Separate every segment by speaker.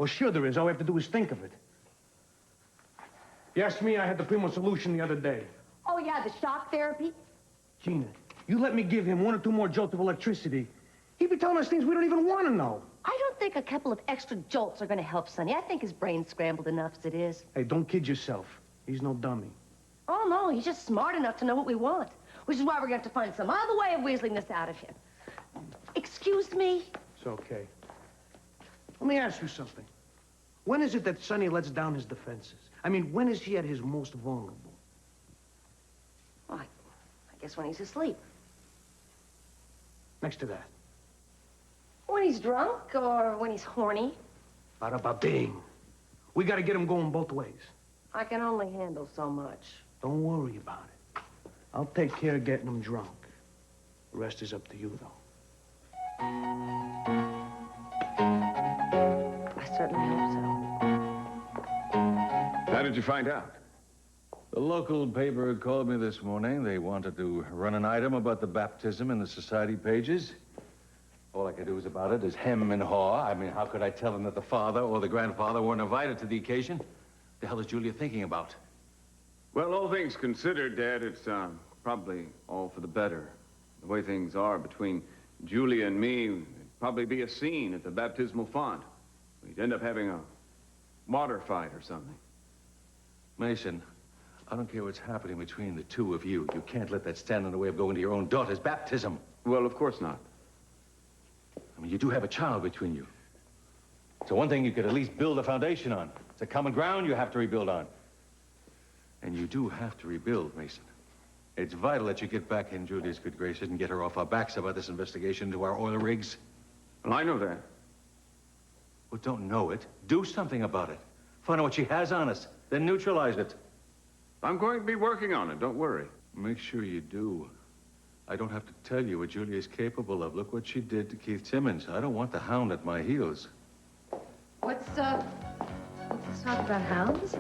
Speaker 1: Well, sure there is. All we have to do is think of it. You asked me, I had the primo solution the other day.
Speaker 2: Oh, yeah, the shock therapy?
Speaker 1: Gina, you let me give him 1 or 2 more jolts of electricity. He'd be telling us things we don't even want to know.
Speaker 2: I don't think a couple of extra jolts are going to help Sonny. I think his brain's scrambled enough as it is.
Speaker 1: Hey, don't kid yourself. He's no dummy.
Speaker 2: Oh, no, he's just smart enough to know what we want, which is why we're going to have to find some other way of weaseling this out of him. Excuse me?
Speaker 1: It's okay. Let me ask you something. When is it that Sonny lets down his defenses? I mean, when is he at his most vulnerable?
Speaker 2: Well, I guess when he's asleep.
Speaker 1: Next to that.
Speaker 2: When he's drunk or when he's horny.
Speaker 1: Bada-ba-bing. We got to get him going both ways.
Speaker 2: I can only handle so much.
Speaker 1: Don't worry about it. I'll take care of getting him drunk. The rest is up to you, though.
Speaker 2: I certainly hope so.
Speaker 3: How did you find out?
Speaker 4: The local paper called me this morning. They wanted to run an item about the baptism in the society pages. All I could do about it is hem and haw. I mean, how could I tell them that the father or the grandfather weren't invited to the occasion? The hell is Julia thinking about?
Speaker 3: Well, all things considered, Dad, it's probably all for the better. The way things are between Julia and me, it'd probably be a scene at the baptismal font. We'd end up having a water fight or something.
Speaker 4: Mason, I don't care what's happening between the two of you. You can't let that stand in the way of going to your own daughter's baptism.
Speaker 3: Well, of course not.
Speaker 4: I mean, you do have a child between you. So one thing you could at least build a foundation on. It's a common ground you have to rebuild on. And you do have to rebuild, Mason. It's vital that you get back in Julia's good graces and get her off our backs about this investigation into our oil rigs.
Speaker 3: Well, I know that.
Speaker 4: Well, don't know it. Do something about it. Find out what she has on us, then neutralize it.
Speaker 3: I'm going to be working on it, don't worry.
Speaker 4: Make sure you do. I don't have to tell you what Julia is capable of. Look what she did to Keith Timmons. I don't want the hound at my heels.
Speaker 5: Let's talk about hounds?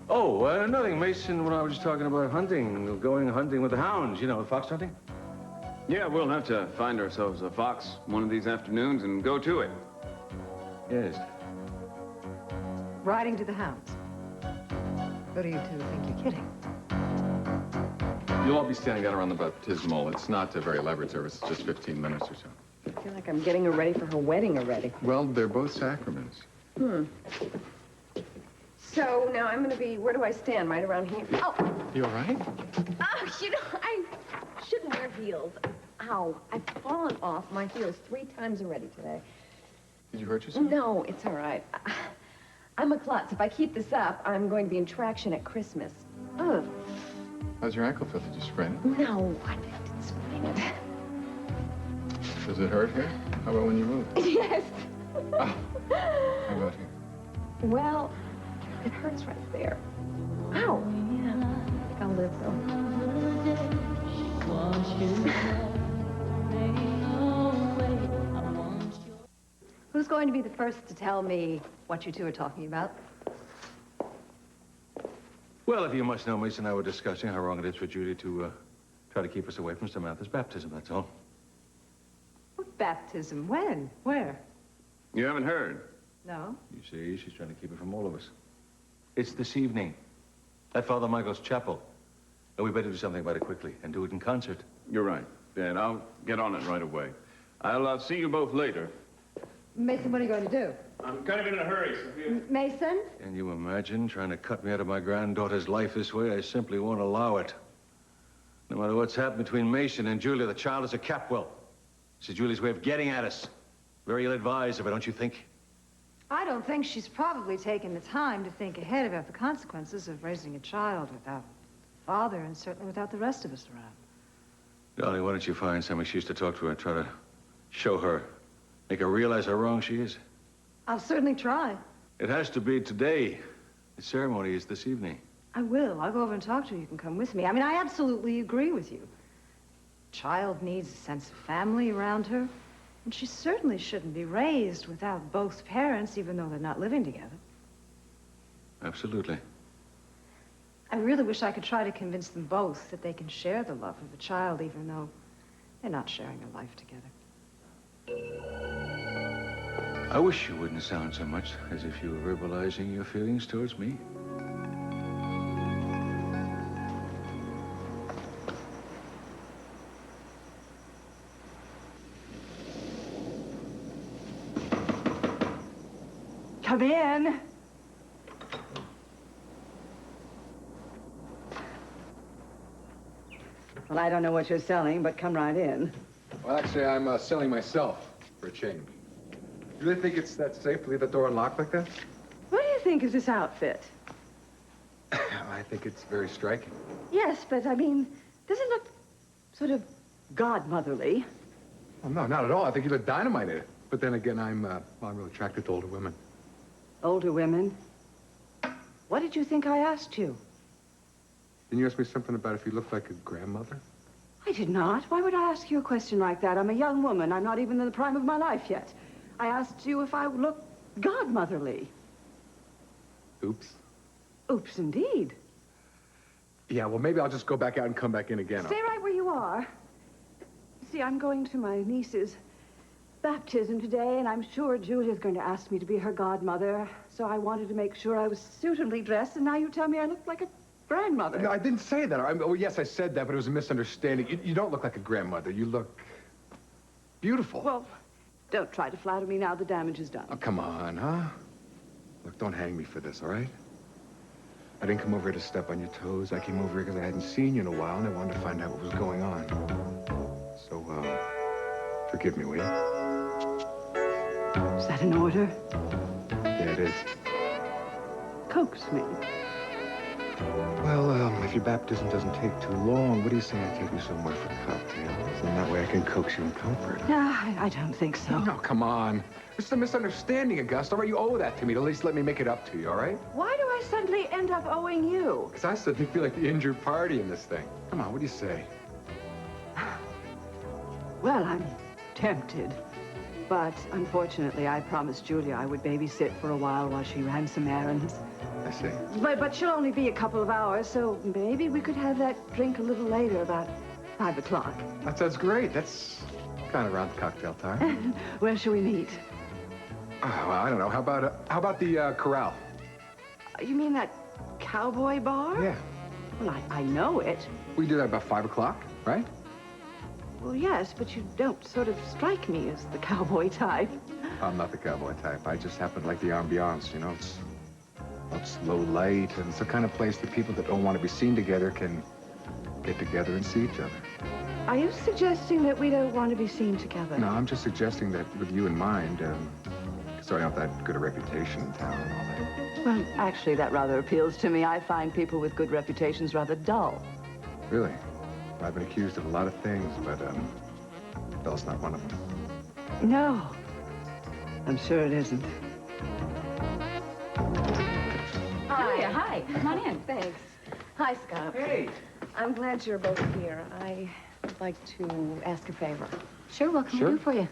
Speaker 4: Oh, nothing, Mason. When I was just talking about hunting, going hunting with the hounds, you know, fox hunting.
Speaker 3: Yeah, we'll have to find ourselves a fox one of these afternoons and go to it.
Speaker 4: Yes.
Speaker 5: Riding to the hounds. Or do you two think you're kidding?
Speaker 6: You'll all be standing out around the baptismal. It's not a very elaborate service. It's just 15 minutes or so.
Speaker 5: I feel like I'm getting her ready for her wedding already.
Speaker 6: Well, they're both sacraments.
Speaker 5: So now I'm going to be, where do I stand? Right around here? Oh!
Speaker 6: You all right?
Speaker 5: Oh, you know, I shouldn't wear heels. Ow, I've fallen off my heels 3 times already today.
Speaker 6: Did you hurt yourself?
Speaker 5: No, it's all right. I'm a klutz. If I keep this up, I'm going to be in traction at Christmas. Ugh.
Speaker 6: How's your ankle feel? Did you sprain it?
Speaker 5: No, I didn't sprain it.
Speaker 6: Does it hurt here? How about when you move?
Speaker 5: Yes.
Speaker 6: Oh. How about here?
Speaker 5: Well, it hurts right there. Ow. Yeah. I think I'll live, though. Who's going to be the first to tell me what you two are talking about?
Speaker 4: Well, if you must know, Mason and I were discussing how wrong it is for Julia to try to keep us away from Samantha's baptism, that's all.
Speaker 5: What baptism? When? Where?
Speaker 3: You haven't heard?
Speaker 5: No.
Speaker 4: You see, she's trying to keep it from all of us. It's this evening at Father Michael's chapel. And we better do something about it quickly and do it in concert.
Speaker 3: You're right, Dad. I'll get on it right away. I'll see you both later.
Speaker 5: Mason, what are you going to do?
Speaker 3: I'm kind of in a hurry, Sophia.
Speaker 5: Mason?
Speaker 4: Can you imagine trying to cut me out of my granddaughter's life this way? I simply won't allow it. No matter what's happened between Mason and Julia, the child is a Capwell. This is Julia's way of getting at us. Very ill-advised of her, don't you think?
Speaker 7: I don't think she's probably taken the time to think ahead about the consequences of raising a child without a father and certainly without the rest of us around.
Speaker 4: Darling, why don't you find some excuse to talk to her and try to show her, make her realize how wrong she is?
Speaker 7: I'll certainly try.
Speaker 4: It has to be today. The ceremony is this evening.
Speaker 7: I will. I'll go over and talk to her. You can come with me. I mean, I absolutely agree with you. Child needs a sense of family around her. And she certainly shouldn't be raised without both parents, even though they're not living together.
Speaker 4: Absolutely.
Speaker 7: I really wish I could try to convince them both that they can share the love of a child, even though they're not sharing a life together.
Speaker 4: I wish you wouldn't sound so much as if you were verbalizing your feelings towards me.
Speaker 7: Come in. Well, I don't know what you're selling, but come right in.
Speaker 6: Well, actually, I'm selling myself for a change. You really think it's that safe to leave the door unlocked like that?
Speaker 7: What do you think of this outfit?
Speaker 6: I think it's very striking.
Speaker 7: Yes, but I mean, does it look sort of godmotherly?
Speaker 6: Well, no, not at all. I think you look dynamite in it. But then again, I'm real attracted to older women.
Speaker 7: Older women? What did you think I asked you?
Speaker 6: Didn't you ask me something about if you look like a grandmother?
Speaker 7: I did not. Why would I ask you a question like that? I'm a young woman. I'm not even in the prime of my life yet. I asked you if I look godmotherly.
Speaker 6: Oops.
Speaker 7: Oops, indeed.
Speaker 6: Yeah, well, maybe I'll just go back out and come back in again.
Speaker 7: Stay right where you are. See, I'm going to my niece's baptism today, and I'm sure Julia's going to ask me to be her godmother. So I wanted to make sure I was suitably dressed, and now you tell me I look like a grandmother.
Speaker 6: No, I didn't say that. Oh, yes, I said that, but it was a misunderstanding. You don't look like a grandmother. You look beautiful.
Speaker 7: Well, don't try to flatter me now. The damage is done.
Speaker 6: Oh, come on, huh? Look, don't hang me for this, all right? I didn't come over here to step on your toes. I came over here because I hadn't seen you in a while, and I wanted to find out what was going on. So, forgive me, will you?
Speaker 7: Is that an order?
Speaker 6: Yeah, it is.
Speaker 7: Coax me.
Speaker 6: Well, if your baptism doesn't take too long, what do you say I take you somewhere for cocktails? And that way I can coax you in comfort.
Speaker 7: No, I don't think so.
Speaker 6: No, come on. It's a misunderstanding, Augusta. All right, you owe that to me. At least let me make it up to you, all right?
Speaker 7: Why do I suddenly end up owing you?
Speaker 6: Because I suddenly feel like the injured party in this thing. Come on, what do you say?
Speaker 7: Well, I'm tempted. But unfortunately, I promised Julia I would babysit for a while she ran some errands.
Speaker 6: I see.
Speaker 7: But she'll only be a couple of hours, so maybe we could have that drink a little later, about 5 o'clock.
Speaker 6: That sounds great. That's kind of around cocktail time.
Speaker 7: Where shall we meet?
Speaker 6: Oh, well, I don't know. How about the corral?
Speaker 7: You mean that cowboy bar?
Speaker 6: Yeah.
Speaker 7: Well, I know it.
Speaker 6: We do that about 5 o'clock, right?
Speaker 7: Well, yes, but you don't sort of strike me as the cowboy type.
Speaker 6: I'm not the cowboy type. I just happen to like the ambiance, you know? It's low light, and it's the kind of place that people that don't want to be seen together can get together and see each other.
Speaker 7: Are you suggesting that we don't want to be seen together?
Speaker 6: No, I'm just suggesting that with you in mind, so I don't have that good a reputation in town and all that.
Speaker 7: Well, actually, that rather appeals to me. I find people with good reputations rather dull.
Speaker 6: Really? I've been accused of a lot of things, but, dull's not one of them.
Speaker 7: No, I'm sure it isn't.
Speaker 2: Julia, hi. Come on in. Thanks. Hi, Scott.
Speaker 1: Hey.
Speaker 2: I'm glad you're both here. I would like to ask a favor.
Speaker 5: Sure, what can we do for you?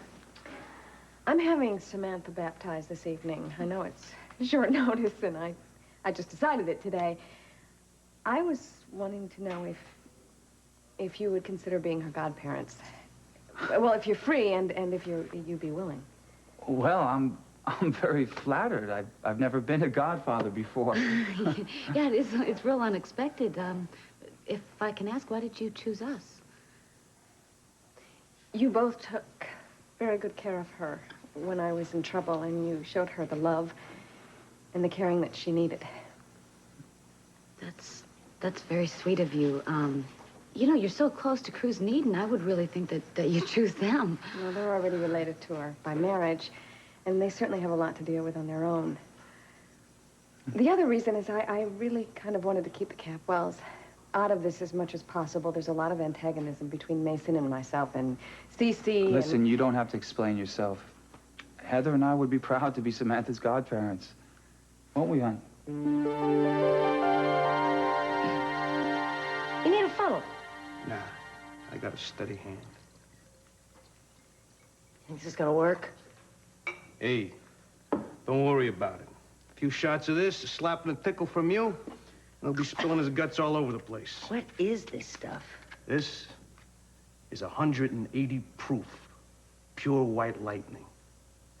Speaker 2: I'm having Samantha baptized this evening. I know it's short notice, and I just decided it today. I was wanting to know if you would consider being her godparents. Well, if you're free and if you'd be willing.
Speaker 8: Well, I'm very flattered. I've never been a godfather before.
Speaker 5: Yeah, it's real unexpected. If I can ask, why did you choose us?
Speaker 2: You both took very good care of her when I was in trouble, and you showed her the love and the caring that she needed.
Speaker 5: That's very sweet of you. You know, you're so close to Cruz and Eden, I would really think that you choose them.
Speaker 2: Well, they're already related to her by marriage, and they certainly have a lot to deal with on their own. The other reason is I really kind of wanted to keep the Capwells out of this as much as possible. There's a lot of antagonism between Mason and myself and Cece.
Speaker 8: Listen, you don't have to explain yourself. Heather and I would be proud to be Samantha's godparents. Won't we, hon?
Speaker 2: You need a funnel.
Speaker 1: Nah, I got a steady hand.
Speaker 2: Think this is gonna work?
Speaker 1: Hey, don't worry about it. A few shots of this, a slap and a tickle from you, and he'll be spilling his guts all over the place.
Speaker 2: What is this stuff?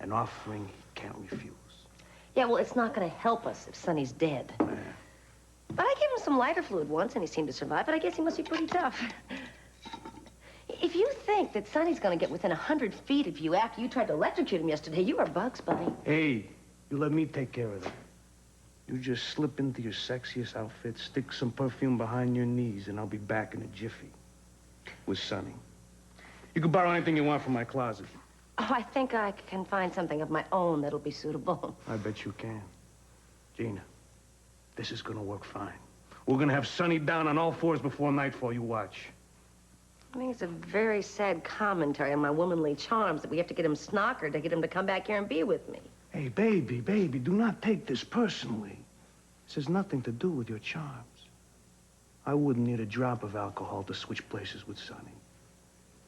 Speaker 1: An offering he can't refuse.
Speaker 9: Yeah, well, it's not going to help us if Sonny's dead.
Speaker 1: Yeah.
Speaker 9: But I gave him some lighter fluid once, and he seemed to survive, but I guess he must be pretty tough. If you think that Sonny's going to get within 100 feet of you after you tried to electrocute him yesterday, you are bugs, buddy.
Speaker 1: Hey, you let me take care of that. You just slip into your sexiest outfit, stick some perfume behind your knees, and I'll be back in a jiffy with Sonny. You can borrow anything you want from my closet.
Speaker 9: Oh, I think I can find something of my own that'll be suitable.
Speaker 1: I bet you can. Gina, this is gonna work fine. We're gonna have Sonny down on all fours before nightfall, you watch.
Speaker 9: I think it's a very sad commentary on my womanly charms that we have to get him snockered to get him to come back here and be with me.
Speaker 1: Hey, baby, do not take this personally. This has nothing to do with your charms. I wouldn't need a drop of alcohol to switch places with Sonny.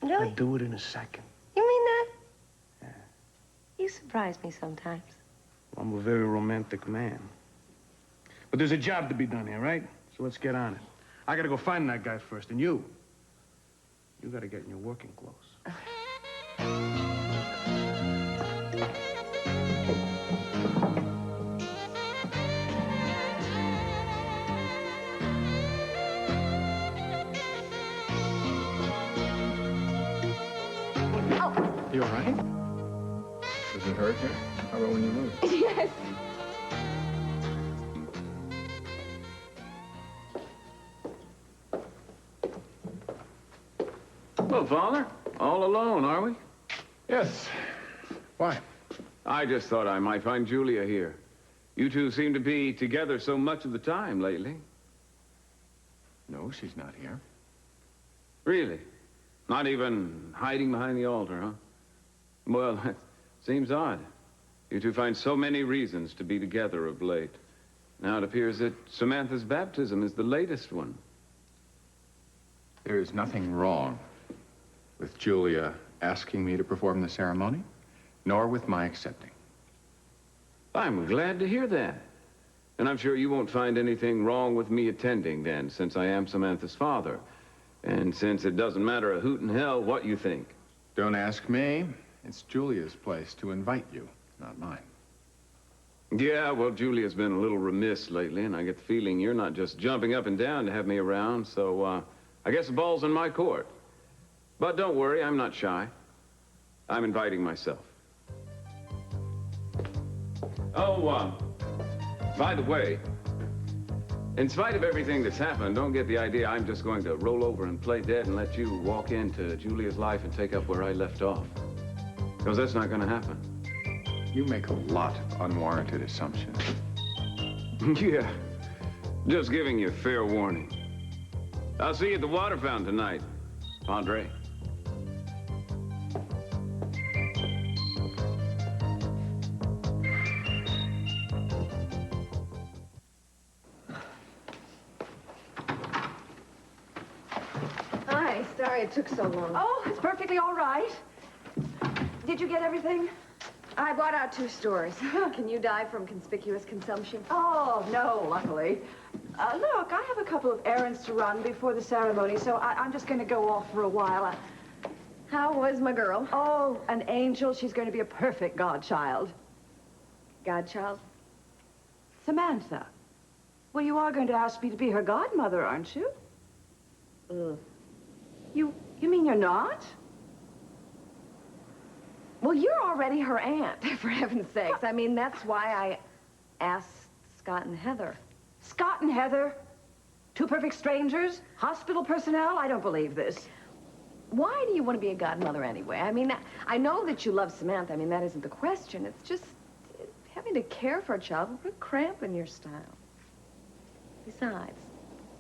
Speaker 9: Really?
Speaker 1: I'd do it in a second.
Speaker 9: You mean that?
Speaker 1: Yeah.
Speaker 9: You surprise me sometimes.
Speaker 1: I'm a very romantic man. But there's a job to be done here, right? So let's get on it. I gotta go find that guy first, and you gotta get in your working clothes.
Speaker 6: You all right? Does it hurt you? How about when you move?
Speaker 2: Yes.
Speaker 3: Well, Father, all alone, are we?
Speaker 6: Yes. Why?
Speaker 3: I just thought I might find Julia here. You two seem to be together so much of the time lately.
Speaker 6: No, she's not here.
Speaker 3: Really? Not even hiding behind the altar, huh? Well, that seems odd. You two find so many reasons to be together of late. Now it appears that Samantha's baptism is the latest one.
Speaker 6: There is nothing wrong with Julia asking me to perform the ceremony, nor with my accepting.
Speaker 3: I'm glad to hear that. And I'm sure you won't find anything wrong with me attending then, since I am Samantha's father. And since it doesn't matter a hoot in hell what you think.
Speaker 6: Don't ask me. It's Julia's place to invite you, not mine.
Speaker 3: Yeah, well, Julia's been a little remiss lately, and I get the feeling you're not just jumping up and down to have me around, so, I guess the ball's in my court. But don't worry, I'm not shy. I'm inviting myself. Oh, by the way, in spite of everything that's happened, don't get the idea I'm just going to roll over and play dead and let you walk into Julia's life and take up where I left off. Because that's not going to happen.
Speaker 6: You make a lot of unwarranted assumptions.
Speaker 3: Yeah, just giving you fair warning. I'll see you at the water fountain tonight, Padre.
Speaker 2: Hi, sorry it took so long.
Speaker 7: Oh, it's perfectly all right. Did you get everything?
Speaker 2: I bought out 2 stores. Can you die from conspicuous consumption?
Speaker 7: Oh, no, luckily. Look, I have a couple of errands to run before the ceremony, so I'm just going to go off for a while.
Speaker 2: How was my girl?
Speaker 7: Oh, an angel. She's going to be a perfect godchild.
Speaker 2: Godchild?
Speaker 7: Samantha. Well, you are going to ask me to be her godmother, aren't you? You mean you're not?
Speaker 2: Well, you're already her aunt, for heaven's sakes. I mean, that's why I asked Scott and Heather.
Speaker 7: Scott and Heather? 2 perfect strangers? Hospital personnel? I don't believe this.
Speaker 2: Why do you want to be a godmother anyway? I mean, I know that you love Samantha. I mean, that isn't the question. It's just having to care for a child will put a cramp in your style. Besides,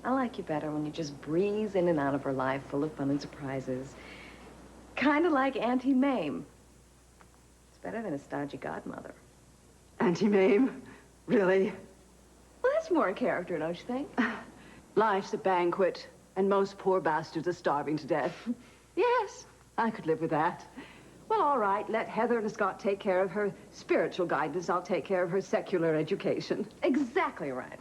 Speaker 2: I like you better when you just breeze in and out of her life full of fun and surprises. Kind of like Auntie Mame. It's better than a stodgy godmother.
Speaker 7: Auntie Mame? Really?
Speaker 2: Well, that's more in character, don't you think?
Speaker 7: Life's a banquet, and most poor bastards are starving to death. Yes, I could live with that. Well, all right, let Heather and Scott take care of her spiritual guidance. I'll take care of her secular education.
Speaker 2: Exactly right.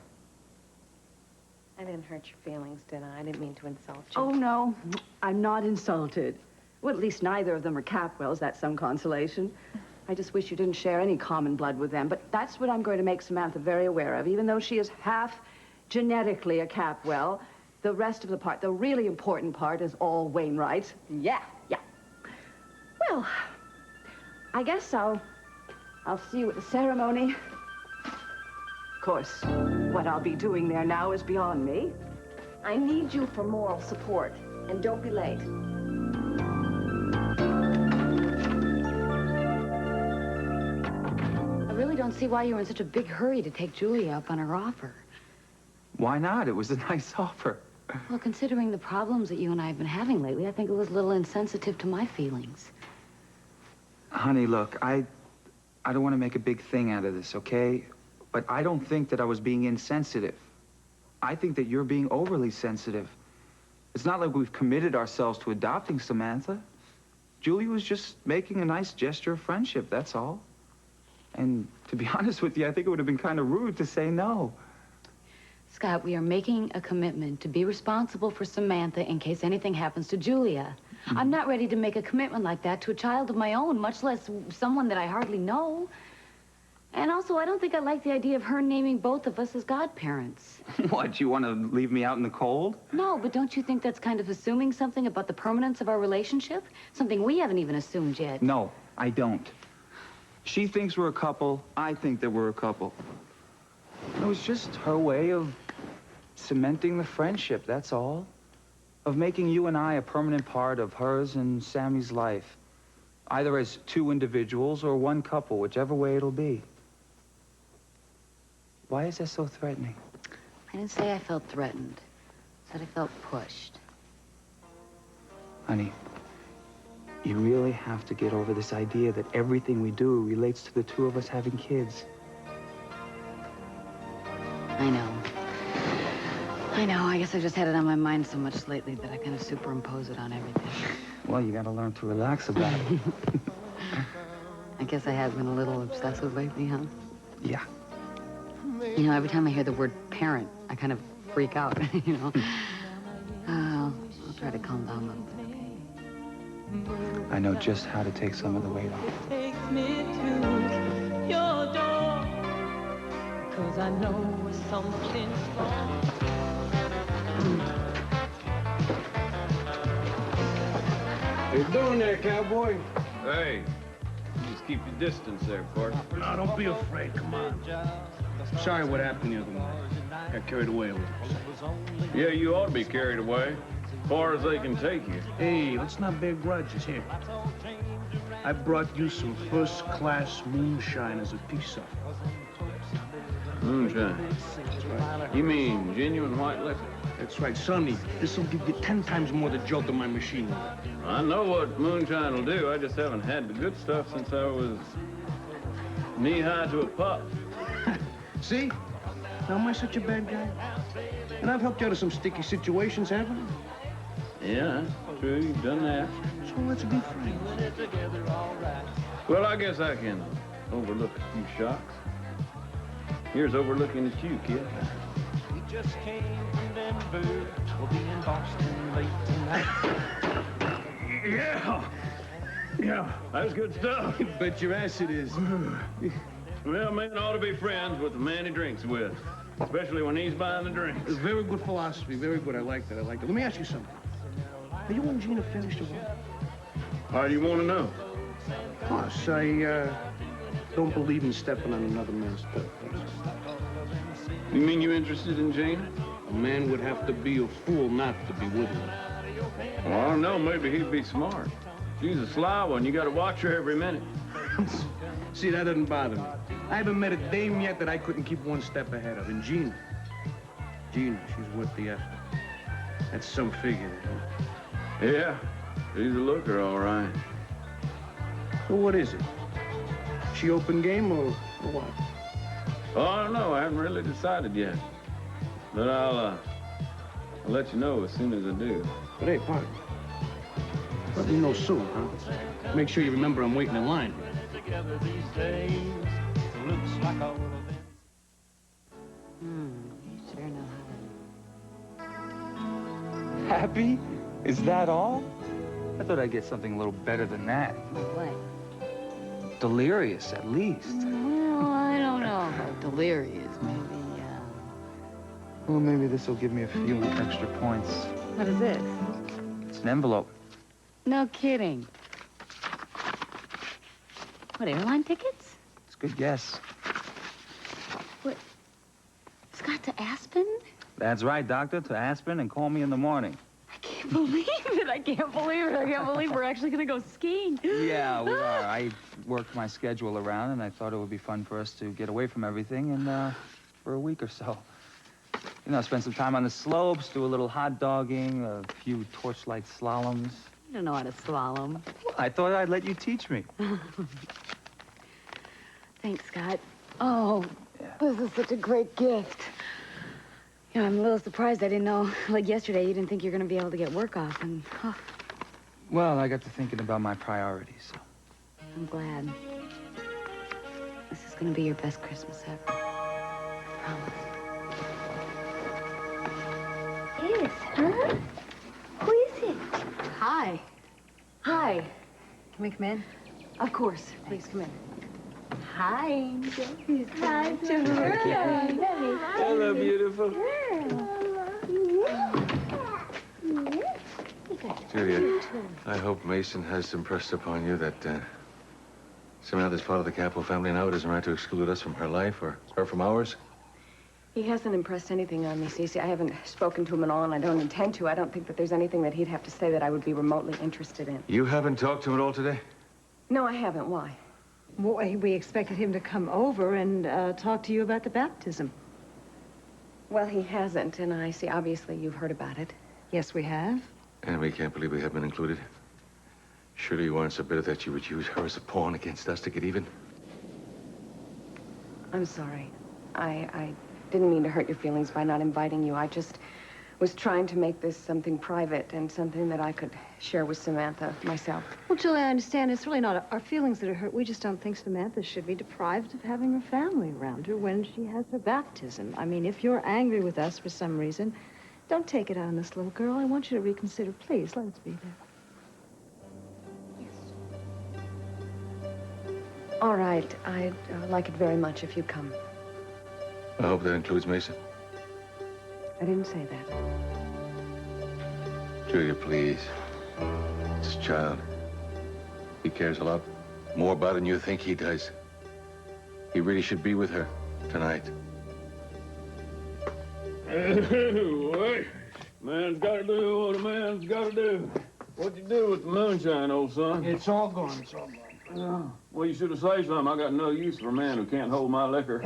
Speaker 2: I didn't hurt your feelings, did I? I didn't mean to insult you.
Speaker 7: Oh, no, I'm not insulted. Well, at least neither of them are Capwells. That's some consolation. I just wish you didn't share any common blood with them. But that's what I'm going to make Samantha very aware of. Even though she is half genetically a Capwell, the rest of the part, the really important part, is all Wainwright. Yeah. Well, I guess I'll see you at the ceremony. Of course, what I'll be doing there now is beyond me.
Speaker 2: I need you for moral support, and don't be late.
Speaker 10: I really don't see why you were in such a big hurry to take Julia up on her offer.
Speaker 8: Why not? It was a nice offer.
Speaker 10: Well, considering the problems that you and I have been having lately, I think it was a little insensitive to my feelings.
Speaker 8: Honey, look, I don't want to make a big thing out of this, okay? But I don't think that I was being insensitive. I think that you're being overly sensitive. It's not like we've committed ourselves to adopting Samantha. Julie was just making a nice gesture of friendship, that's all. And to be honest with you, I think it would have been kind of rude to say no.
Speaker 10: Scott, we are making a commitment to be responsible for Samantha in case anything happens to Julia. I'm not ready to make a commitment like that to a child of my own, much less someone that I hardly know. And also, I don't think I like the idea of her naming both of us as godparents.
Speaker 8: What, you want to leave me out in the cold?
Speaker 10: No, but don't you think that's kind of assuming something about the permanence of our relationship? Something we haven't even assumed yet.
Speaker 8: No, I don't. She thinks we're a couple. I think that we're a couple. It was just her way of cementing the friendship, that's all. Of making you and I a permanent part of hers and Sammy's life. Either as two individuals or one couple, whichever way it'll be. Why is that so threatening?
Speaker 10: I didn't say I felt threatened. I said I felt pushed.
Speaker 8: Honey, you really have to get over this idea that everything we do relates to the two of us having kids.
Speaker 10: I know. I guess I just had it on my mind so much lately that I kind of superimpose it on everything.
Speaker 8: Well, you gotta learn to relax about it.
Speaker 10: I guess I have been a little obsessive lately, huh?
Speaker 8: Yeah.
Speaker 10: You know, every time I hear the word parent, I kind of freak out, you know? I'll try to calm down a little bit, okay?
Speaker 8: I know just how to take some of the weight off.
Speaker 11: Takes me to your door, 'cause I know something's wrong.
Speaker 1: How you doing there, cowboy?
Speaker 3: Hey, you just keep your distance there, partner.
Speaker 1: No, don't be afraid. Come on. Sorry what happened the other night. Got carried away a little.
Speaker 3: Yeah, you ought to be carried away. As far as they can take you.
Speaker 1: Hey, let's not bear grudges here. I brought you some first-class moonshine as a peace offering.
Speaker 3: Moonshine. You mean genuine white liquor?
Speaker 1: That's right, Sonny. This'll give you 10 times more the jolt of my machine.
Speaker 3: I know what moonshine will do. I just haven't had the good stuff since I was knee-high to a pup.
Speaker 1: See? Now, am I such a bad guy? And I've helped you out of some sticky situations, haven't I?
Speaker 3: Yeah, true. You've done that.
Speaker 1: So let's be friends.
Speaker 3: Well, I guess I can overlook a few shocks. Here's overlooking at you, kid.
Speaker 11: We just came from Denver. We'll be in Boston late tonight.
Speaker 3: Yeah, that's good stuff.
Speaker 1: Bet your ass it is.
Speaker 3: Well, man ought to be friends with the man he drinks with, especially when he's buying the drinks.
Speaker 1: Very good philosophy. Very good. I like that. Let me ask you something. Are you and Gina finished or what?
Speaker 3: How do you want to know?
Speaker 1: Plus, I don't believe in stepping on another man's toes.
Speaker 3: You mean you interested in Gina?
Speaker 1: A man would have to be a fool not to be with her.
Speaker 3: Well, I don't know. Maybe he'd be smart. She's a sly one. You got to watch her every minute.
Speaker 1: See, that doesn't bother me. I haven't met a dame yet that I couldn't keep one step ahead of. And Gina, she's worth the effort. That's some figure.
Speaker 3: Yeah, she's a looker, all right.
Speaker 1: So what is it? She open game or what?
Speaker 3: Oh, I don't know. I haven't really decided yet. But I'll let you know as soon as I do.
Speaker 1: But hey, partner, let me know soon, huh? Make sure you remember I'm waiting in line.
Speaker 11: Together these days, looks like all of them.
Speaker 10: You sure know how
Speaker 8: Happy? Is that all? I thought I'd get something a little better than that.
Speaker 10: to play.
Speaker 8: delirious, at least.
Speaker 10: Well, I don't know about delirious. Maybe,
Speaker 8: Well, maybe this will give me a few extra points.
Speaker 10: What is this?
Speaker 8: It's an envelope.
Speaker 10: No kidding. What, airline tickets?
Speaker 8: It's a good guess.
Speaker 10: What? Scott, to Aspen?
Speaker 8: That's right, Doctor. To Aspen, and call me in the morning.
Speaker 10: I can't believe it. I can't believe it. I can't believe we're actually going to go skiing.
Speaker 8: Yeah, we are. I worked my schedule around, and I thought it would be fun for us to get away from everything and, for a week or so. You know, spend some time on the slopes, do a little hot dogging, a few torchlight slaloms.
Speaker 10: I don't know how to slalom.
Speaker 8: Well, I thought I'd let you teach me.
Speaker 10: Thanks, Scott. Oh, this is such a great gift. You know, I'm a little surprised. I didn't know, like yesterday, you didn't think you were going to be able to get work off, and, oh,
Speaker 8: Well, I got to thinking about my priorities, so.
Speaker 10: I'm glad. This is going to be your best Christmas ever. I promise.
Speaker 9: Yes, huh? Who is it?
Speaker 2: Hi. Hi.
Speaker 7: Can we come in?
Speaker 2: Of course. Please come in.
Speaker 9: Hi.
Speaker 2: Hi,
Speaker 8: Hello, beautiful.
Speaker 4: Julia, I hope Mason has impressed upon you that Samantha's part of the Capo family now. It isn't right to exclude us from her life or her from ours.
Speaker 2: He hasn't impressed anything on me, Cece. I haven't spoken to him at all, and I don't intend to. I don't think that there's anything that he'd have to say that I would be remotely interested in.
Speaker 4: You haven't talked to him at all today?
Speaker 2: No, I haven't. Why?
Speaker 7: Well, we expected him to come over and talk to you about the baptism.
Speaker 2: Well, he hasn't, and I see, obviously, you've heard about it.
Speaker 7: Yes, we have.
Speaker 4: And we can't believe we have been included. Surely you aren't so bitter that you would use her as a pawn against us to get even?
Speaker 2: I'm sorry. I didn't mean to hurt your feelings by not inviting you. I just was trying to make this something private and something that I could share with Samantha myself.
Speaker 7: Well, Julie, I understand it's really not our feelings that are hurt. We just don't think Samantha should be deprived of having her family around her when she has her baptism. I mean, if you're angry with us for some reason, don't take it out on this little girl. I want you to reconsider. Please, let us be there.
Speaker 2: All right. I'd like it very much if you'd come.
Speaker 4: I hope that includes Mason.
Speaker 2: I didn't say that.
Speaker 4: Julia, please. This child. He cares a lot more about it than you think he does. He really should be with her tonight.
Speaker 3: Wait. Man's got to do what a man's got to do. What'd you do with the moonshine, old son?
Speaker 1: It's all gone. It's all gone.
Speaker 3: Well, you should have said something. I got no use for a man who can't hold my liquor.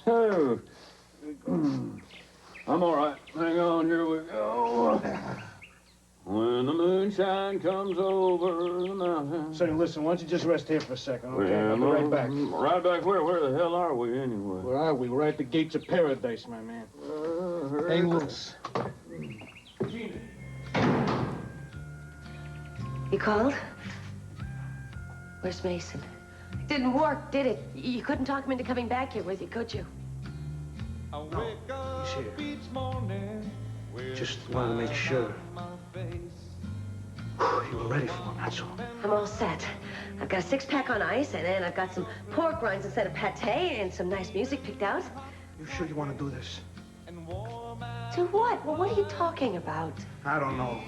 Speaker 3: Oh. I'm all right. Hang on, here we go. When the moonshine comes over the mountain.
Speaker 1: Sonny, listen, why don't you just rest here for a second, okay? I'll be right back.
Speaker 3: Right back where? Where the hell are we, anyway?
Speaker 1: Where are we? We're at the gates of paradise, my man. Hang loose.
Speaker 9: You called? Where's Mason? It didn't work, did it? You couldn't talk him into coming back here with you, could you?
Speaker 1: He's here. Just wanted to make sure you were ready for him, that's all.
Speaker 9: I'm all set. I've got a six-pack on ice, and then I've got some pork rinds instead of pate, and some nice music picked out.
Speaker 1: You sure you want to do this?
Speaker 9: To what? Well, what are you talking about?
Speaker 1: I don't know.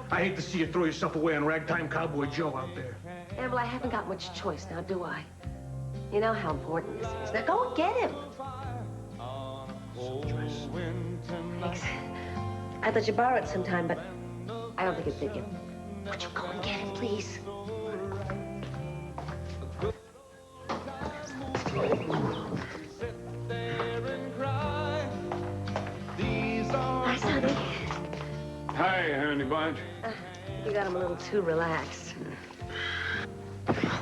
Speaker 1: I hate to see you throw yourself away on ragtime cowboy Joe out there.
Speaker 9: Yeah, well, I haven't got much choice now, do I? You know how important this is. Now go and get him. Thanks. I'd let you borrow it sometime, but I don't think it's big enough. Would you go and get him, please? Hi, Sonny.
Speaker 3: Hey, honey bunch.
Speaker 9: You got him a little too relaxed.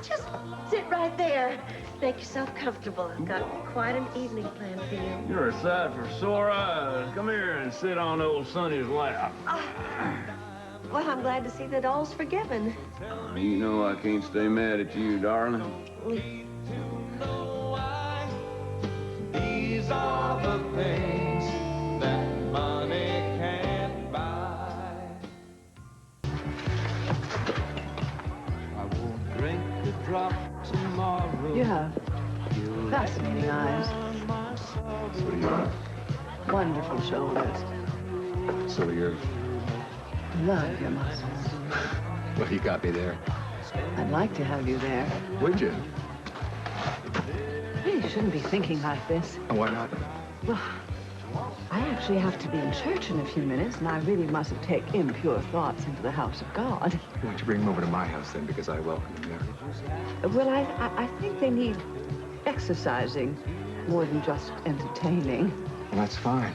Speaker 9: Just sit right there. Make yourself comfortable. I've got quite an evening planned for you.
Speaker 3: You're a sight for sore eyes. Come here and sit on old Sonny's lap.
Speaker 9: Well, I'm glad to see that all's forgiven.
Speaker 3: You know I can't stay mad at you, darling.
Speaker 11: These are the things that money can't buy. I won't drink the
Speaker 12: You have fascinating eyes.
Speaker 6: So do you.
Speaker 12: Wonderful shoulders.
Speaker 6: So do yours.
Speaker 12: Love your muscles.
Speaker 6: Well, you got me there.
Speaker 12: I'd like to have you there.
Speaker 6: Would you?
Speaker 12: You shouldn't be thinking like this.
Speaker 6: Why not?
Speaker 12: Well, I actually have to be in church in a few minutes, and I really mustn't take impure thoughts into the house of God.
Speaker 6: Why don't you bring them over to my house then, because I welcome them there.
Speaker 12: Well, I think they need exercising more than just entertaining.
Speaker 6: Well, that's fine,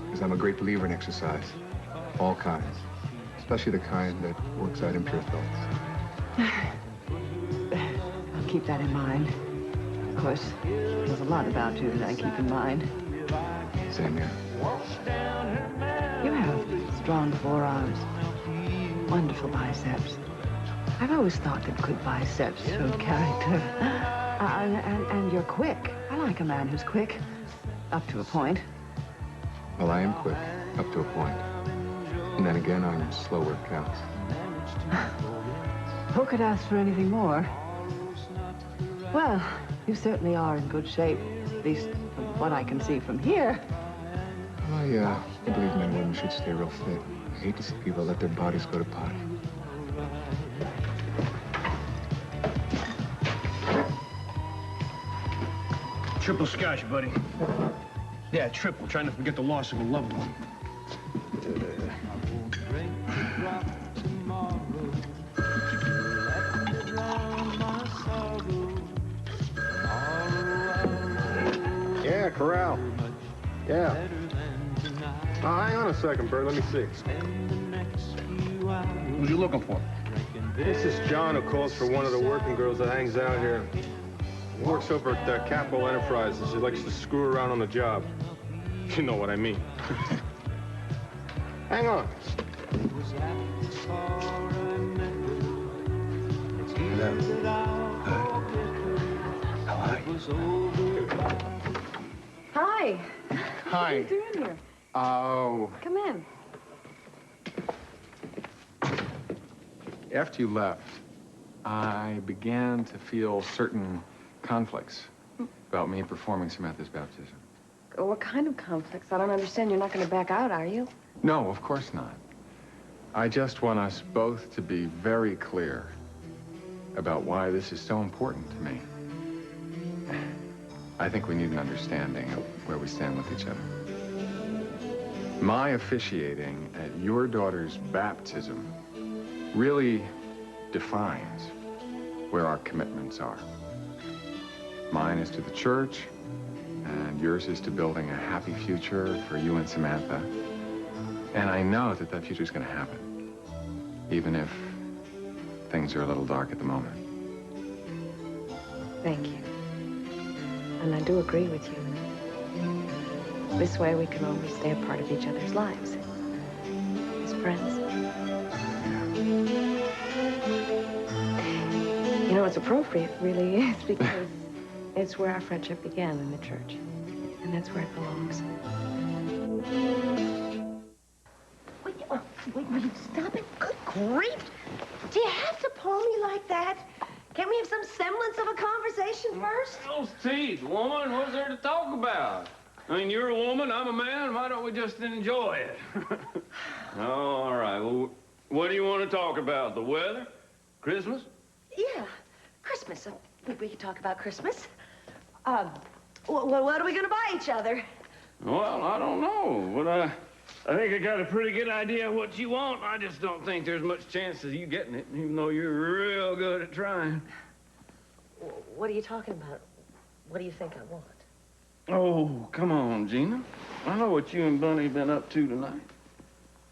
Speaker 6: because I'm a great believer in exercise. All kinds. Especially the kind that works out impure thoughts.
Speaker 12: I'll keep that in mind. Of course, there's a lot about you that I keep in mind.
Speaker 6: Same here.
Speaker 12: You have strong forearms, wonderful biceps. I've always thought that good biceps showed character. And you're quick. I like a man who's quick, up to a point.
Speaker 6: Well, I am quick, up to a point. And then again, I'm slow where it counts.
Speaker 12: Who could ask for anything more? Well, you certainly are in good shape, at least from what I can see from here.
Speaker 6: I believe men and women should stay real fit. I hate to see people let their bodies go to pot.
Speaker 1: Triple scotch, buddy. Yeah, triple, trying to forget the loss of a loved one.
Speaker 13: Yeah, corral. Yeah. Oh, hang on a second, Bert. Let me see.
Speaker 1: Who's you looking for?
Speaker 13: This is John, who calls for one of the working girls that hangs out here. He works over at Capital Enterprises. He likes to screw around on the job. You know what I mean. Hang on.
Speaker 6: Hello. How are you?
Speaker 2: Hi.
Speaker 6: Hi.
Speaker 2: What are you doing here?
Speaker 6: Oh.
Speaker 2: Come in.
Speaker 6: After you left, I began to feel certain conflicts about me performing Samantha's baptism.
Speaker 2: What kind of conflicts? I don't understand. You're not going to back out, are you?
Speaker 6: No, of course not. I just want us both to be very clear about why this is so important to me. I think we need an understanding of where we stand with each other. My officiating at your daughter's baptism really defines where our commitments are. Mine is to the church, and yours is to building a happy future for you and Samantha. And I know that that future is going to happen, even if things are a little dark at the moment.
Speaker 2: Thank you. And I do agree with you. This way we can always stay a part of each other's lives. As friends. You know, it's appropriate, really is, because it's where our friendship began, in the church. And that's where it belongs.
Speaker 9: Wait, will you stop it? Good grief! Do you have to pull me like that? Can't we have some semblance of a conversation first?
Speaker 3: Those teeth, woman. What's there to talk about? I mean, you're a woman, I'm a man. Why don't we just enjoy it? Oh, all right. Well, what do you want to talk about? The weather? Christmas?
Speaker 9: Yeah, Christmas. We could talk about Christmas. What are we going to buy each other?
Speaker 3: Well, I don't know. But I think I got a pretty good idea of what you want. I just don't think there's much chance of you getting it, even though you're real good at trying.
Speaker 9: What are you talking about? What do you think I want?
Speaker 3: Oh, come on, Gina. I know what you and Bunny have been up to tonight.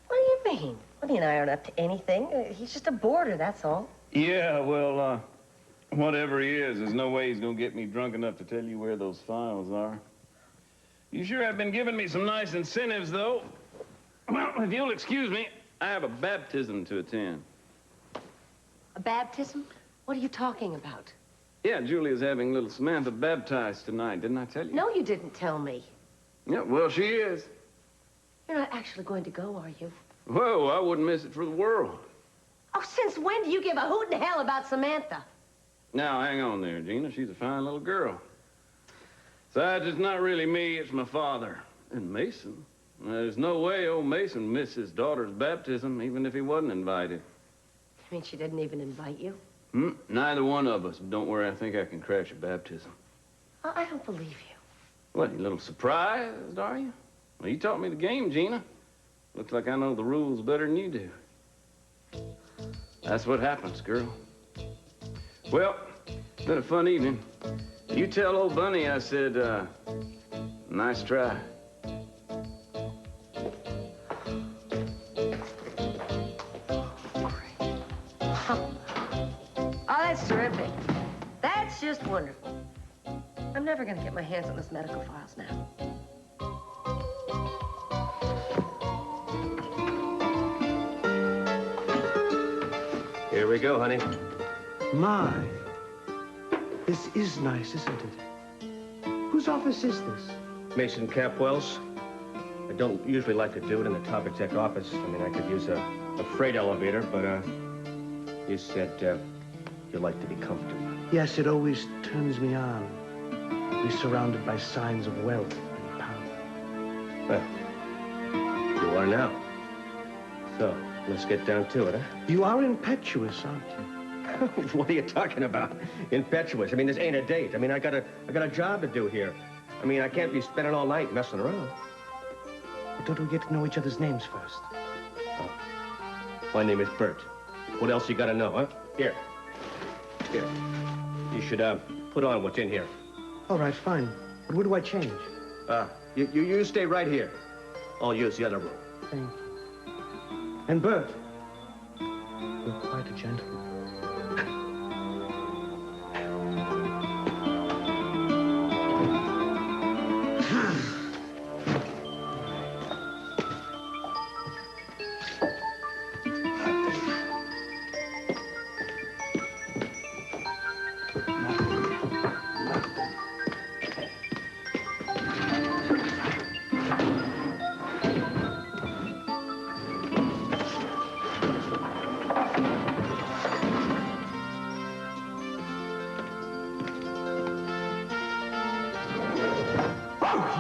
Speaker 9: What do you mean? Bunny and I aren't up to anything. He's just a boarder, that's all.
Speaker 3: Yeah, well, whatever he is, there's no way he's gonna get me drunk enough to tell you where those files are. You sure have been giving me some nice incentives, though. Well, if you'll excuse me, I have a baptism to attend.
Speaker 9: A baptism? What are you talking about?
Speaker 3: Yeah, Julia's having little Samantha baptized tonight, didn't I tell you?
Speaker 9: No, you didn't tell me.
Speaker 3: Yeah, well, she is.
Speaker 9: You're not actually going to go, are you?
Speaker 3: Whoa, I wouldn't miss it for the world.
Speaker 9: Oh, since when do you give a hoot in hell about Samantha?
Speaker 3: Now, hang on there, Gina. She's a fine little girl. Besides, it's not really me, it's my father. And Mason. There's no way old Mason missed his daughter's baptism, even if he wasn't invited.
Speaker 9: I mean, she didn't even invite you?
Speaker 3: Neither one of us. Don't worry, I think I can crash a baptism.
Speaker 9: I don't believe you.
Speaker 3: What, you a little surprised, are you? Well, you taught me the game, Gina. Looks like I know the rules better than you do. That's what happens, girl. Well, it's been a fun evening. You tell old Bunny I said, nice try.
Speaker 9: Oh, that's terrific. That's just wonderful. I'm never going to get my hands on those medical files now.
Speaker 14: Here we go, honey.
Speaker 1: My. This is nice, isn't it? Whose office is this?
Speaker 14: Mason Capwell's. I don't usually like to do it in the top exec office. I mean, I could use a freight elevator, but, you said, you like to be comfortable.
Speaker 1: Yes, it always turns me on. Be surrounded by signs of wealth and power.
Speaker 14: Well, you are now. So, let's get down to it, huh?
Speaker 1: You are impetuous, aren't you?
Speaker 14: What are you talking about? Impetuous. I mean, this ain't a date. I mean, I got a job to do here. I mean, I can't be spending all night messing around.
Speaker 1: But don't we get to know each other's names first?
Speaker 14: Oh. My name is Bert. What else you gotta know, huh? Here. You should, put on what's in here.
Speaker 1: All right, fine. But what do I change?
Speaker 14: You stay right here. I'll use the other room.
Speaker 1: Thank you. And Bert, you're quite a gentleman.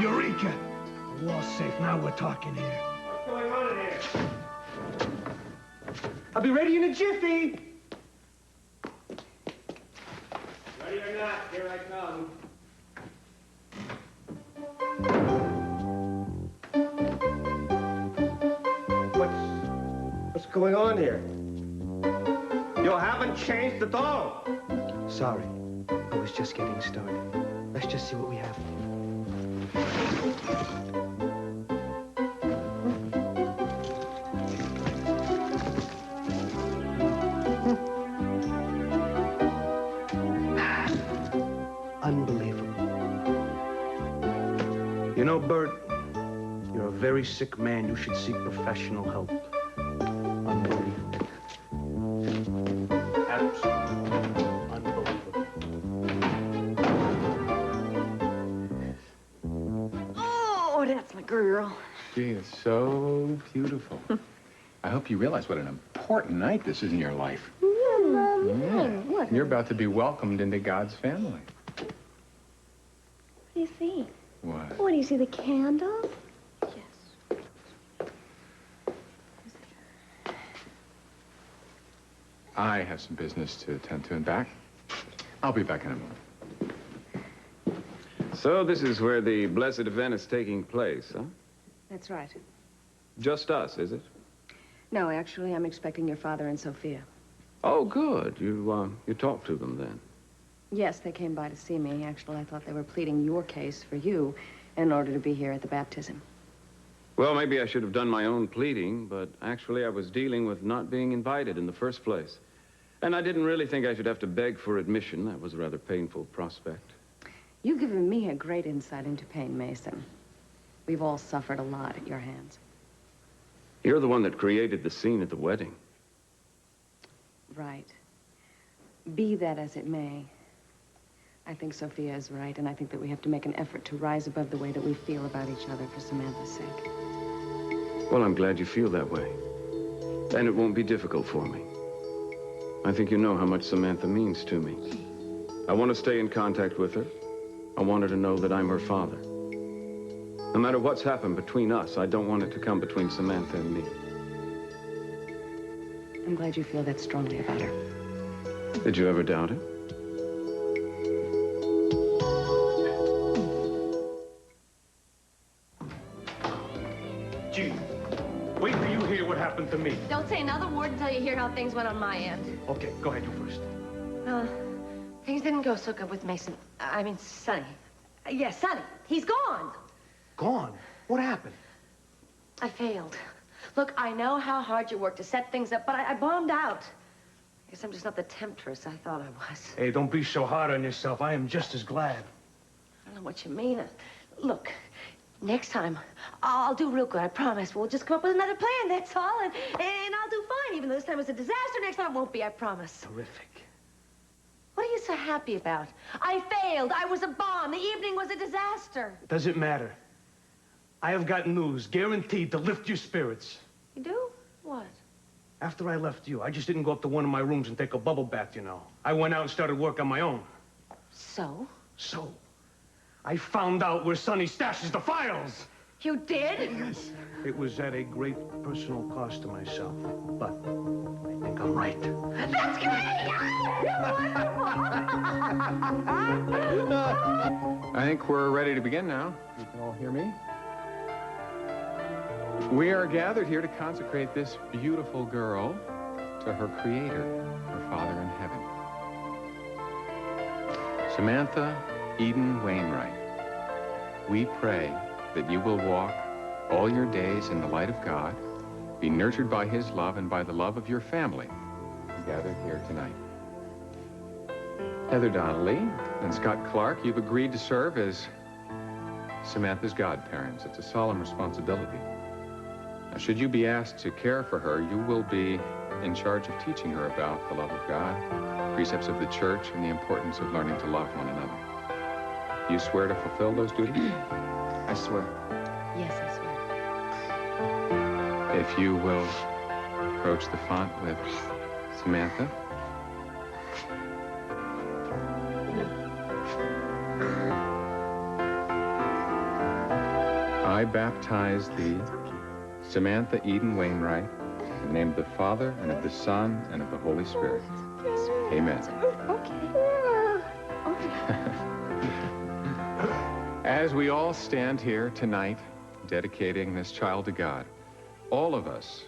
Speaker 15: Eureka! The wall's safe. Now we're talking here.
Speaker 14: What's going on in here?
Speaker 1: I'll be ready in a jiffy.
Speaker 14: Ready or not, here I come. What's going on here? You haven't changed at all.
Speaker 1: Sorry, I was just getting started. Let's just see what we have. Unbelievable. You know, Bert, you're a very sick man. You should seek professional help. Unbelievable. Absolutely unbelievable.
Speaker 2: Oh, that's my girl.
Speaker 6: She is so beautiful. I hope you realize what an important night this is in your life.
Speaker 2: What?
Speaker 6: You're about to be welcomed into God's family.
Speaker 2: What do you see?
Speaker 6: What?
Speaker 2: What do you see, the candles? Yes.
Speaker 6: I have some business to attend to and back. I'll be back in a moment.
Speaker 3: So this is where the blessed event is taking place, huh?
Speaker 2: That's right.
Speaker 3: Just us, is it?
Speaker 2: No, actually, I'm expecting your father and Sophia.
Speaker 3: Oh, good. You talked to them then.
Speaker 2: Yes, they came by to see me. Actually, I thought they were pleading your case for you in order to be here at the baptism.
Speaker 3: Well, maybe I should have done my own pleading, but actually I was dealing with not being invited in the first place. And I didn't really think I should have to beg for admission. That was a rather painful prospect.
Speaker 2: You've given me a great insight into pain, Mason. We've all suffered a lot at your hands.
Speaker 3: You're the one that created the scene at the wedding.
Speaker 2: Right. Be that as it may, I think Sophia is right, and I think that we have to make an effort to rise above the way that we feel about each other for Samantha's sake.
Speaker 3: Well, I'm glad you feel that way. And it won't be difficult for me. I think you know how much Samantha means to me. I want to stay in contact with her. I want her to know that I'm her father. No matter what's happened between us, I don't want it to come between Samantha and me.
Speaker 10: I'm glad you feel that strongly about her.
Speaker 3: Did you ever doubt it?
Speaker 1: Gee, wait till you hear what happened to me.
Speaker 9: Don't say another word until you hear how things went on my end.
Speaker 1: Okay, go ahead, you first.
Speaker 9: Things didn't go so good with Mason. I mean, Sonny. Yes, Sonny. He's gone.
Speaker 1: Gone? What happened?
Speaker 9: I failed. Look, I know how hard you worked to set things up, but I bombed out. I guess I'm just not the temptress I thought I was.
Speaker 1: Hey, don't be so hard on yourself. I am just as glad.
Speaker 9: I don't know what you mean. Look, next time, I'll do real good, I promise. We'll just come up with another plan, that's all. And I'll do fine, even though this time was a disaster. Next time it won't be, I promise.
Speaker 1: Terrific.
Speaker 9: What are you so happy about? I failed. I was a bomb. The evening was a disaster.
Speaker 1: Does it matter? I have got news guaranteed to lift your spirits.
Speaker 9: You do? What?
Speaker 1: After I left you, I just didn't go up to one of my rooms and take a bubble bath, you know. I went out and started work on my own.
Speaker 9: So?
Speaker 1: So? I found out where Sonny stashes the files.
Speaker 9: You did?
Speaker 1: Yes. It was at a great personal cost to myself, but I think I'm right.
Speaker 9: That's great!
Speaker 6: I think we're ready to begin now. You can all hear me? We are gathered here to consecrate this beautiful girl to her creator, her Father in heaven. Samantha Eden Wainwright, we pray that you will walk all your days in the light of God, be nurtured by his love and by the love of your family gathered here tonight. Heather Donnelly and Scott Clark, you've agreed to serve as Samantha's godparents. It's a solemn responsibility. Now, should you be asked to care for her, you will be in charge of teaching her about the love of God, precepts of the church, and the importance of learning to love one another. Do you swear to fulfill those duties?
Speaker 8: I swear.
Speaker 10: Yes, I swear.
Speaker 6: If you will approach the font with Samantha. I baptize thee, Samantha Eden Wainwright, in the name of the Father, and of the Son, and of the Holy Spirit. Amen. As we all stand here tonight, dedicating this child to God, all of us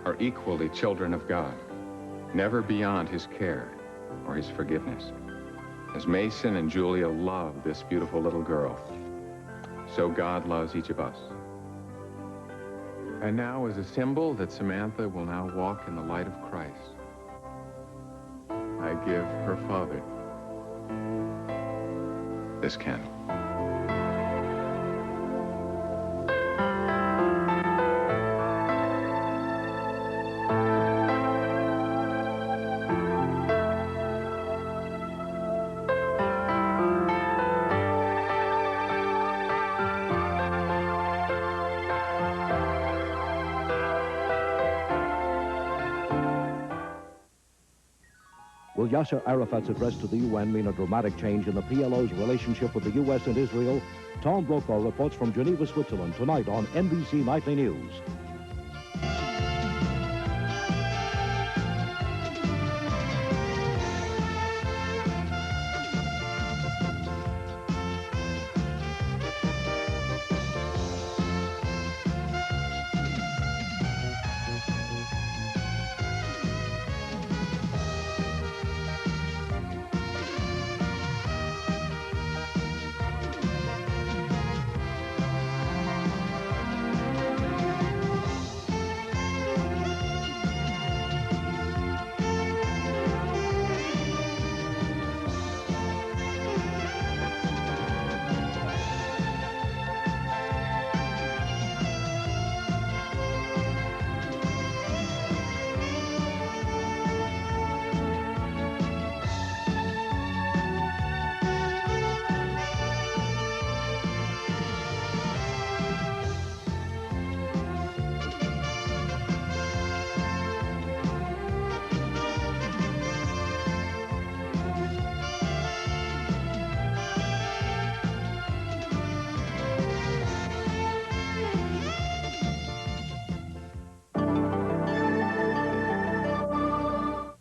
Speaker 6: are equally children of God, never beyond his care or his forgiveness. As Mason and Julia love this beautiful little girl, so God loves each of us. And now, as a symbol that Samantha will now walk in the light of Christ, I give her father this candle.
Speaker 16: Will Yasser Arafat's address to the UN mean a dramatic change in the PLO's relationship with the U.S. and Israel? Tom Brokaw reports from Geneva, Switzerland, tonight on NBC Nightly News.